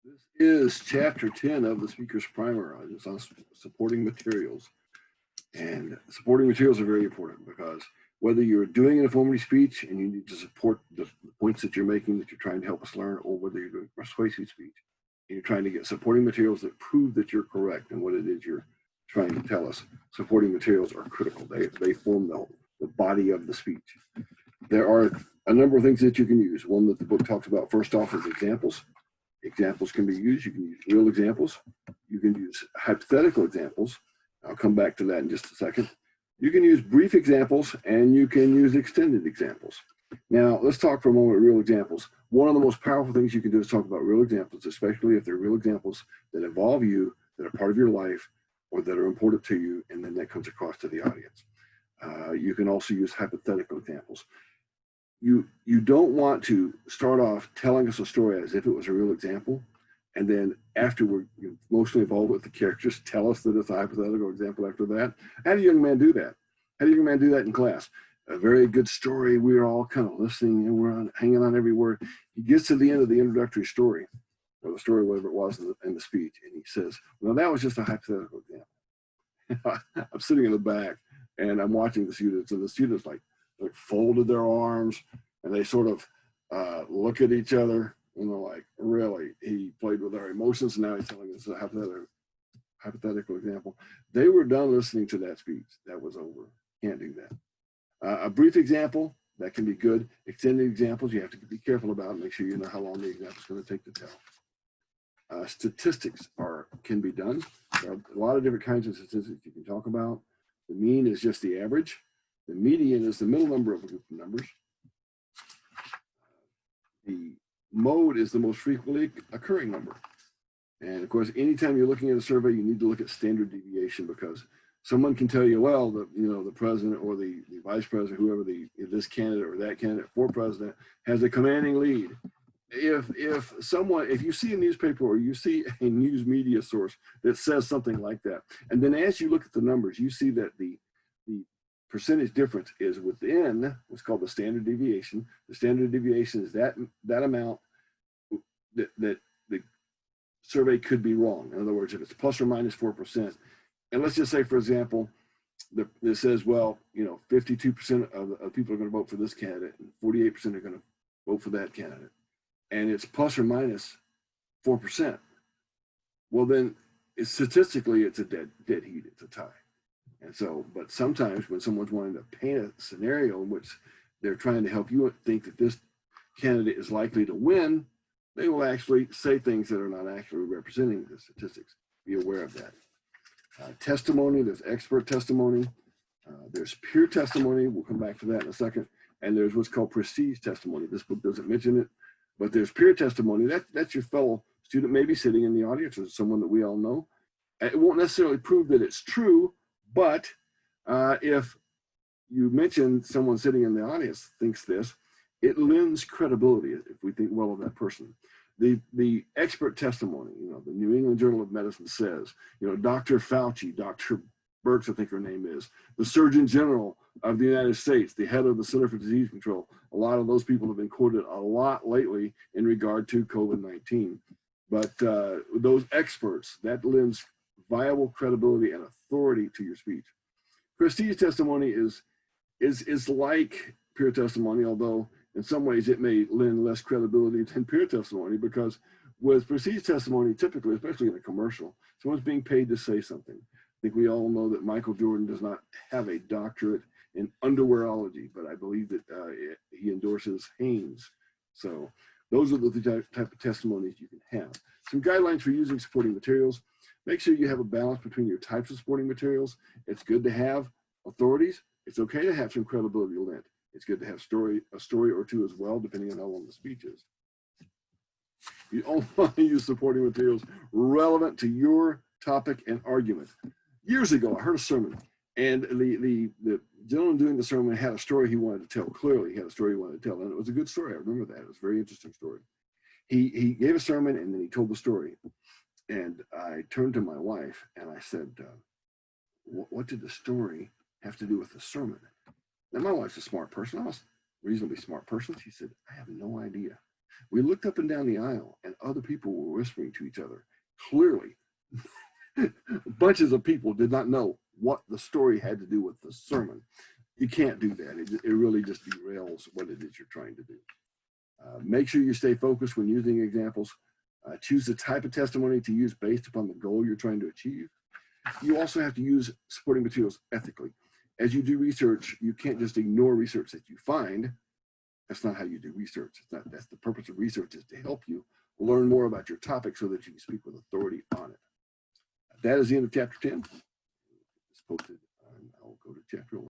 This is chapter 10 of the speaker's primer. It's on supporting materials. And supporting materials are very important because whether you're doing an informative speech and you need to support the points that you're making that you're trying to help us learn, or whether you're doing persuasive speech and you're trying to get supporting materials that prove that you're correct and what it is you're trying to tell us, supporting materials are critical. They form the body of the speech. There are a number of things that you can use. One that the book talks about first off is examples. Examples can be used. You can use real examples. You can use hypothetical examples. I'll come back to that in just a second. You can use brief examples and you can use extended examples. Now, let's talk for a moment real examples. One of the most powerful things you can do is talk about real examples, especially if they're real examples that involve you, that are part of your life, or that are important to you, and then that comes across to the audience. You can also use hypothetical examples. You don't want to start off telling us a story as if it was a real example, and then after we're emotionally involved with the characters, tell us that it's a hypothetical example after that. How do young men do that? How do young men do that in class? A very good story. We're all kind of listening and we're hanging on every word. He gets to the end of the introductory story, or the story, whatever it was in the speech, and he says, well, that was just a hypothetical example. I'm sitting in the back and I'm watching the students, and the students like folded their arms and they sort of look at each other and they're like, really? He played with our emotions and now he's telling us a hypothetical example. They were done listening to that speech. That was over. Can't do that. A brief example, that can be good. Extended examples, you have to be careful about. Make sure you know how long the example is going to take to tell. Statistics can be done. There are a lot of different kinds of statistics you can talk about. The mean is just the average. The median is the middle number of a group of numbers. The mode is the most frequently occurring number. And of course, anytime you're looking at a survey, you need to look at standard deviation, because someone can tell you, well, the president or the vice president, whoever this candidate or that candidate for president has a commanding lead. If you see a newspaper or you see a news media source that says something like that, and then as you look at the numbers, you see that the percentage difference is within what's called the standard deviation. The standard deviation is that amount that the survey could be wrong. In other words, if it's plus or minus 4%, and let's just say, for example, it says, well, 52% of people are going to vote for this candidate and 48% are going to vote for that candidate, and it's plus or minus 4%. Well, then statistically, it's a dead heat. It's a tie. And so, but sometimes when someone's wanting to paint a scenario in which they're trying to help you think that this candidate is likely to win, they will actually say things that are not actually representing the statistics. Be aware of that. Testimony, there's expert testimony. There's peer testimony. We'll come back to that in a second. And there's what's called prestige testimony. This book doesn't mention it, but there's peer testimony. That's your fellow student maybe sitting in the audience, or someone that we all know. It won't necessarily prove that it's true, but if you mention someone sitting in the audience thinks this, it lends credibility if we think well of that person. The expert testimony, the New England Journal of Medicine says, Dr. Fauci, Dr. Birx, I think her name is, the Surgeon General of the United States, the head of the Center for Disease Control. A lot of those people have been quoted a lot lately in regard to COVID-19. But those experts, that lends viable credibility and authority to your speech. Prestige testimony is like peer testimony, although in some ways it may lend less credibility than peer testimony, because with prestige testimony, typically, especially in a commercial, someone's being paid to say something. I think we all know that Michael Jordan does not have a doctorate in underwearology, but I believe that he endorses Hanes. So those are the type of testimonies you can have. Some guidelines for using supporting materials. Make sure you have a balance between your types of supporting materials. It's good to have authorities. It's okay to have some credibility lent. It's good to have a story or two as well, depending on how long the speech is. You only want to use supporting materials relevant to your topic and argument. Years ago, I heard a sermon, and the gentleman doing the sermon had a story he wanted to tell. Clearly, he had a story he wanted to tell, and it was a good story. I remember that. It was a very interesting story. He gave a sermon, and then he told the story. And I turned to my wife, and I said, what did the story have to do with the sermon? Now, my wife's a smart person. I was a reasonably smart person. She said, I have no idea. We looked up and down the aisle and other people were whispering to each other. Clearly, bunches of people did not know what the story had to do with the sermon. You can't do that. It really just derails what it is you're trying to do. Make sure you stay focused when using examples. Choose the type of testimony to use based upon the goal you're trying to achieve. You also have to use supporting materials ethically. As you do research, you can't just ignore research that you find. That's not how you do research. That's the purpose of research, is to help you learn more about your topic so that you can speak with authority on it. That is the end of chapter 10. It's posted, and I'll go to chapter 11.